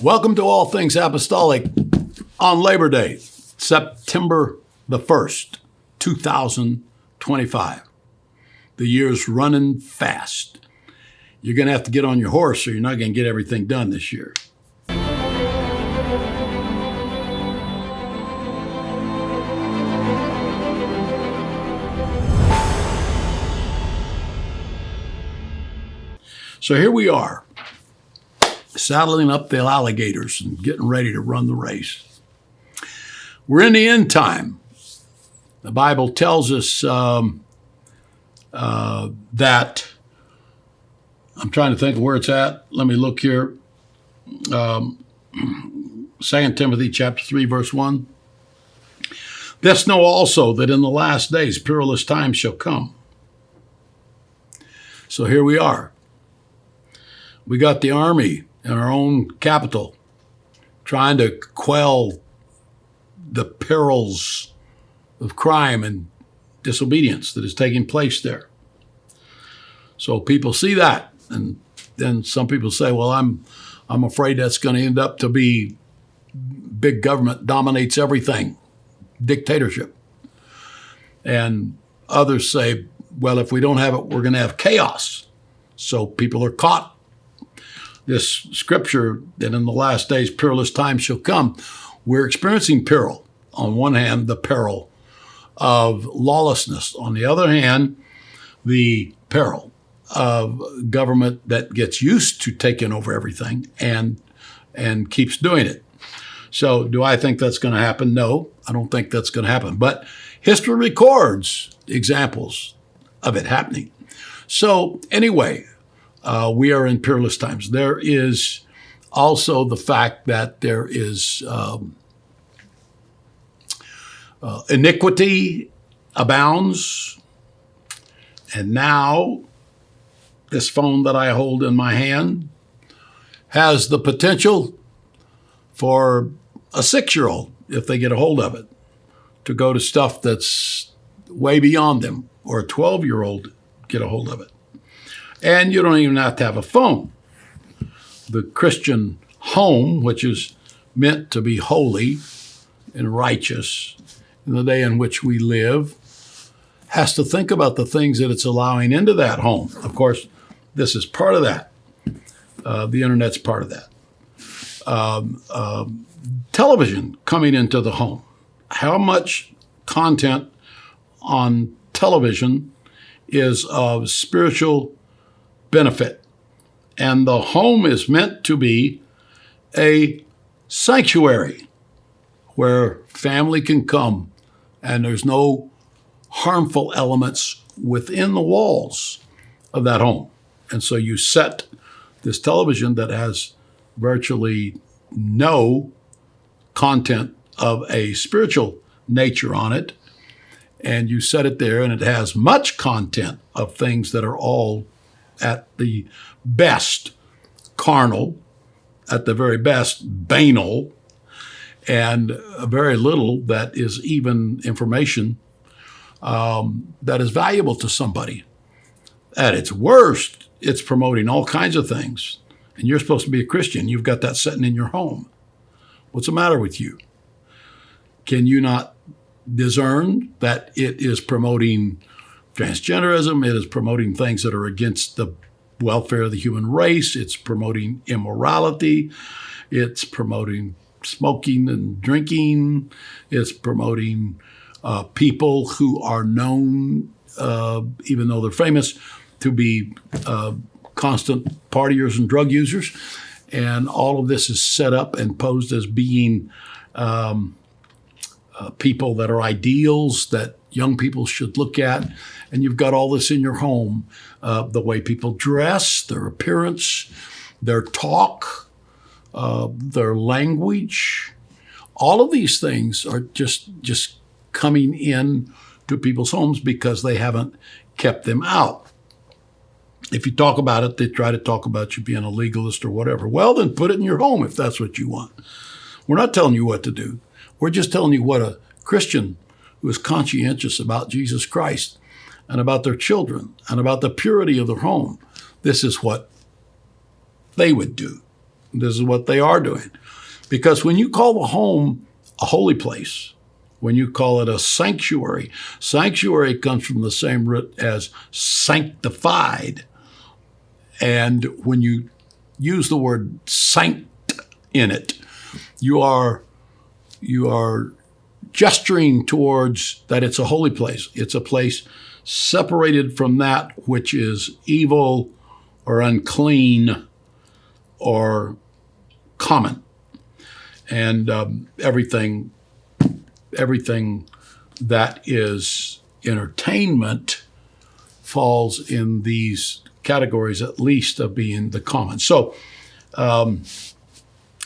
Welcome to All Things Apostolic on Labor Day, September the 1st, 2025. The year's running fast. You're going to have to get on your horse or you're not going to get everything done this year. So here we are, saddling up the alligators and getting ready to run the race. We're in the end time. The Bible tells us that, I'm trying to think of where it's at. Let me look here. 2 Timothy chapter 3, verse 1. This know also that in the last days perilous times shall come. So here we are. We got the army in our own capital trying to quell the perils of crime and disobedience that is taking place there. So people see that, and then some people say, well, I'm afraid that's going to end up to be big government dominates everything, dictatorship. And others say, well, if we don't have it, we're going to have chaos. So people are caught. This scripture that in the last days perilous times shall come. We're experiencing peril. On one hand, the peril of lawlessness. On the other hand, the peril of government that gets used to taking over everything and keeps doing it. So do I think that's going to happen? No, I don't think that's going to happen. But history records examples of it happening. So anyway, we are in perilous times. There is also the fact that there is iniquity abounds. And now this phone that I hold in my hand has the potential for a 6-year-old, if they get a hold of it, to go to stuff that's way beyond them, or a 12-year-old get a hold of it. And you don't even have to have a phone. The Christian home, which is meant to be holy and righteous in the day in which we live, has to think about the things that it's allowing into that home. Of course, this is part of that. The internet's part of that. Television coming into the home. How much content on television is of spiritual benefit? And the home is meant to be a sanctuary where family can come and there's no harmful elements within the walls of that home. And so you set this television that has virtually no content of a spiritual nature on it, and you set it there, and it has much content of things that are all at the best carnal, at the very best banal, and very little that is even information that is valuable to somebody. At its worst, it's promoting all kinds of things. And you're supposed to be a Christian. You've got that sitting in your home. What's the matter with you? Can you not discern that it is promoting transgenderism? It is promoting things that are against the welfare of the human race. It's promoting immorality. It's promoting smoking and drinking. It's promoting people who are known, even though they're famous, to be constant partiers and drug users. And all of this is set up and posed as being people that are ideals that young people should look at. And you've got all this in your home, the way people dress, their appearance, their talk, their language. All of these things are just coming in to people's homes because they haven't kept them out. If you talk about it, they try to talk about you being a legalist or whatever. Well, then put it in your home if that's what you want. We're not telling you what to do. We're just telling you what a Christian who is conscientious about Jesus Christ and about their children and about the purity of their home, this is what they would do. This is what they are doing. Because when you call the home a holy place, when you call it a sanctuary, sanctuary comes from the same root as sanctified. And when you use the word sanct in it, you are gesturing towards that it's a holy place. It's a place separated from that which is evil or unclean or common. And everything that is entertainment falls in these categories, at least, of being the common. So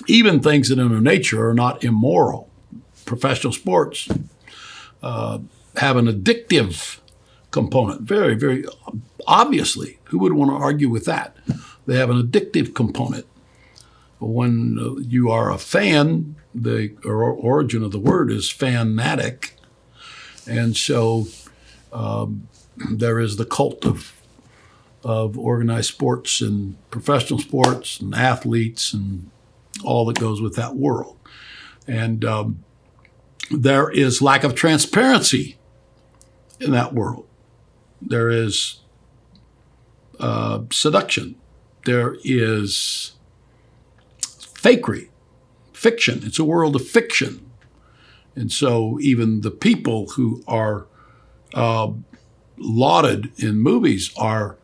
even things that in their nature are not immoral. Professional sports have an addictive component. Very, very obviously. Who would want to argue with that? They have an addictive component. When you are a fan, the origin of the word is fanatic. And so there is the cult of organized sports and professional sports and athletes and all that goes with that world. And there is lack of transparency in that world. There is seduction. There is fakery, fiction. It's a world of fiction. And so even the people who are lauded in movies are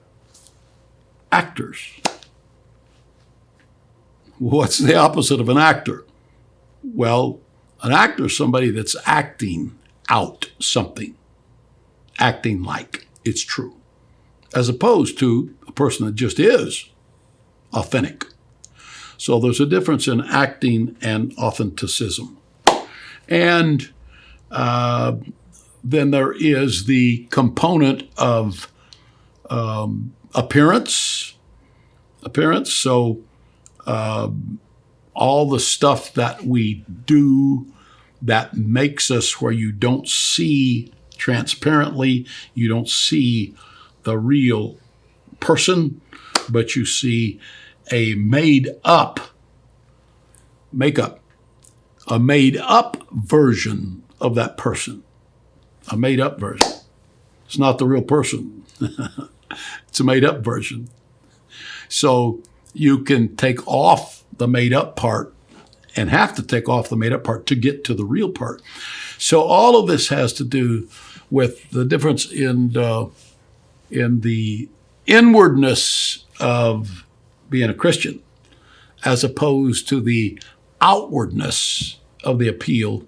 actors. What's the opposite of an actor? Well, an actor is somebody that's acting out something, acting like it's true, as opposed to a person that just is authentic. So there's a difference in acting and authenticism. And then there is the component of appearance. So all the stuff that we do that makes us where you don't see transparently, you don't see the real person, but you see a made-up version of that person. A made-up version. It's not the real person. It's a made-up version. So you can take off the made-up part and have to take off the made-up part to get to the real part. So all of this has to do with the difference in the inwardness of being a Christian as opposed to the outwardness of the appeal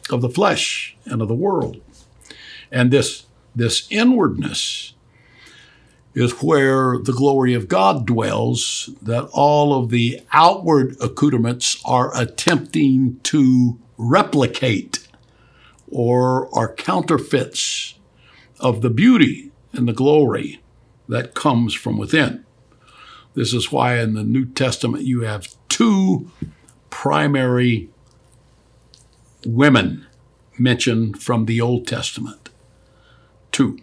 of the flesh and of the world. And this inwardness is where the glory of God dwells, that all of the outward accoutrements are attempting to replicate or are counterfeits of the beauty and the glory that comes from within. This is why in the New Testament you have two primary women mentioned from the Old Testament. Two.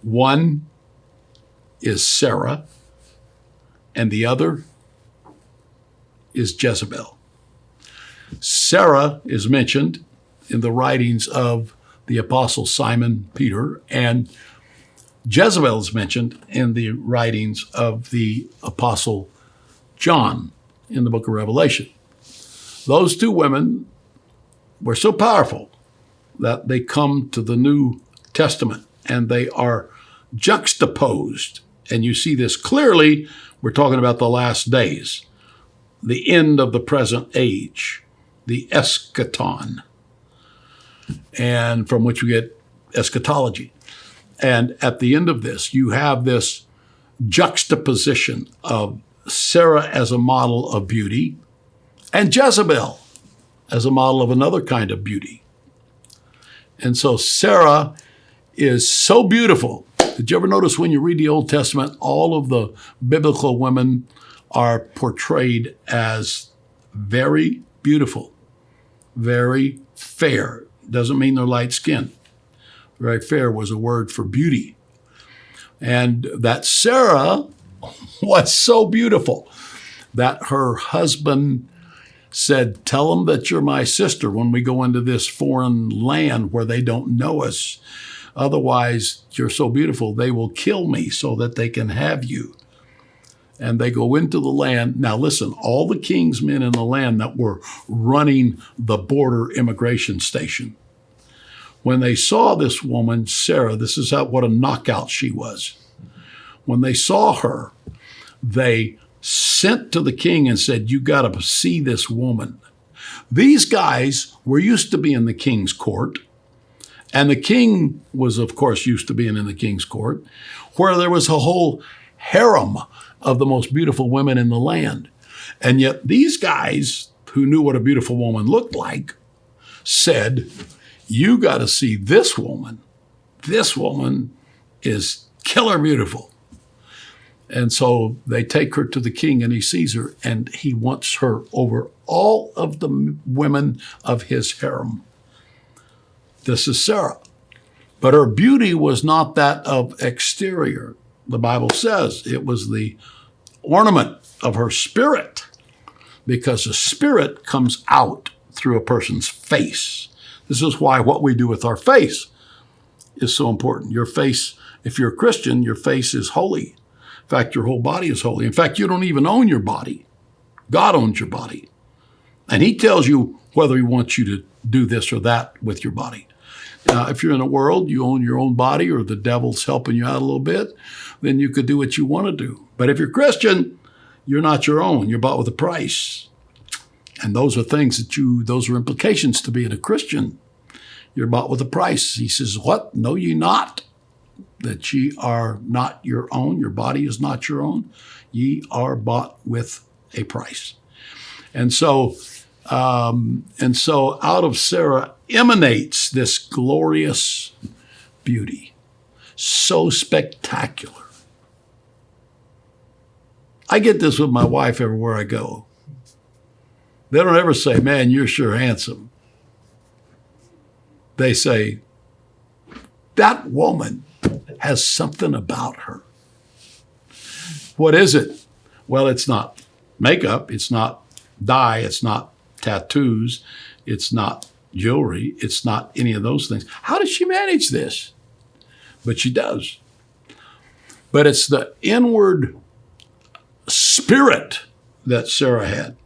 One is Sarah, and the other is Jezebel. Sarah is mentioned in the writings of the Apostle Simon Peter, and Jezebel is mentioned in the writings of the Apostle John in the book of Revelation. Those two women were so powerful that they come to the New Testament and they are juxtaposed. And you see this clearly. We're talking about the last days, the end of the present age, the eschaton, and from which we get eschatology. And at the end of this, you have this juxtaposition of Sarah as a model of beauty and Jezebel as a model of another kind of beauty. And so Sarah is so beautiful. Did you ever notice when you read the Old Testament, all of the biblical women are portrayed as very beautiful, very fair? Doesn't mean they're light skinned. Very fair was a word for beauty. And that Sarah was so beautiful that her husband said, tell them that you're my sister when we go into this foreign land where they don't know us. Otherwise, you're so beautiful, they will kill me so that they can have you. And they go into the land. Now listen, all the king's men in the land that were running the border immigration station, when they saw this woman, Sarah, this is what a knockout she was. When they saw her, they sent to the king and said, you got to see this woman. These guys were used to being in the king's court. And the king was, of course, used to being in the king's court, where there was a whole harem of the most beautiful women in the land. And yet these guys who knew what a beautiful woman looked like said, you got to see this woman. This woman is killer beautiful. And so they take her to the king and he sees her and he wants her over all of the women of his harem. This is Sarah. But her beauty was not that of exterior. The Bible says it was the ornament of her spirit, because the spirit comes out through a person's face. This is why what we do with our face is so important. Your face, if you're a Christian, your face is holy. In fact, your whole body is holy. In fact, you don't even own your body. God owns your body. And he tells you whether he wants you to do this or that with your body. Now, if you're in the world, you own your own body, or the devil's helping you out a little bit, then you could do what you want to do. But if you're Christian, you're not your own. You're bought with a price. And those are things those are implications to being a Christian. You're bought with a price. He says, what? Know ye not that ye are not your own? Your body is not your own. Ye are bought with a price. And so out of Sarah emanates this glorious beauty, so spectacular. I get this with my wife everywhere I go. They don't ever say, man, you're sure handsome. They say, that woman has something about her. What is it? Well, it's not makeup. It's not dye. It's not tattoos. It's not jewelry. It's not any of those things. How does she manage this? But she does. But it's the inward spirit that Sarah had,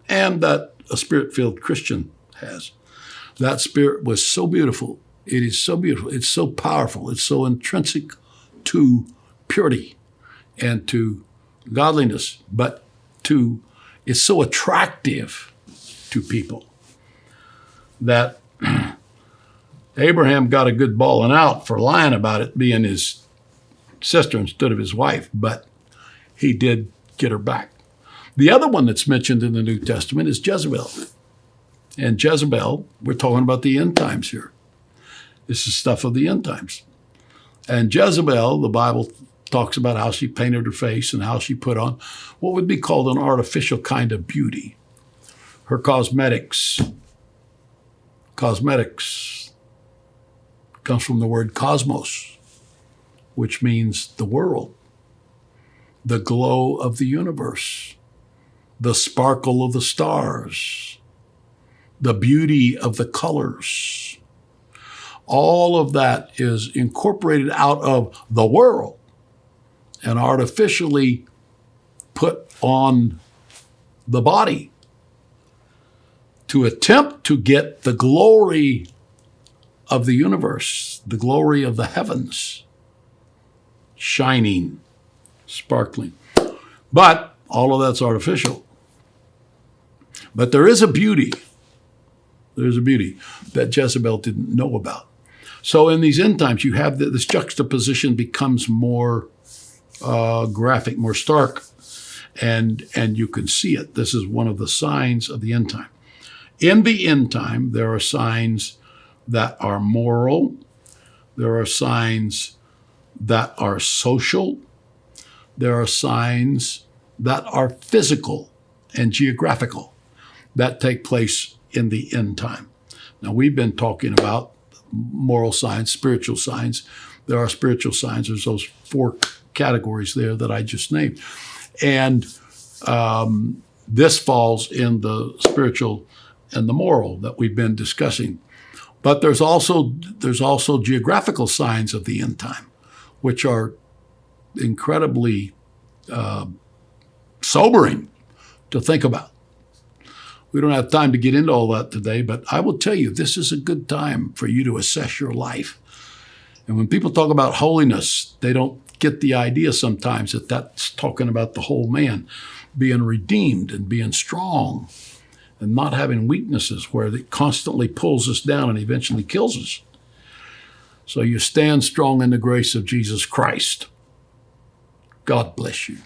and that a spirit-filled Christian has. That spirit was so beautiful. It is so beautiful. It's so powerful. It's so intrinsic to purity and to godliness, but it's so attractive to people that Abraham got a good bawling out for lying about it being his sister instead of his wife, but he did get her back. The other one that's mentioned in the New Testament is Jezebel. And Jezebel, we're talking about the end times here. This is stuff of the end times. And Jezebel, the Bible talks about how she painted her face and how she put on what would be called an artificial kind of beauty. Her cosmetics comes from the word cosmos, which means the world, the glow of the universe, the sparkle of the stars, the beauty of the colors. All of that is incorporated out of the world and artificially put on the body to attempt to get the glory of the universe, the glory of the heavens, shining, sparkling. But all of that's artificial. But there is a beauty. There's a beauty that Jezebel didn't know about. So in these end times, you have this juxtaposition becomes more graphic, more stark, and you can see it. This is one of the signs of the end time. In the end time, there are signs that are moral. There are signs that are social. There are signs that are physical and geographical that take place in the end time. Now, we've been talking about moral signs, spiritual signs. There are spiritual signs. There's those four categories there that I just named. And This falls in the spiritual and the moral that we've been discussing. But there's also geographical signs of the end time, which are incredibly sobering to think about. We don't have time to get into all that today, but I will tell you, this is a good time for you to assess your life. And when people talk about holiness, they don't get the idea sometimes that that's talking about the whole man being redeemed and being strong and not having weaknesses where it constantly pulls us down and eventually kills us. So you stand strong in the grace of Jesus Christ. God bless you.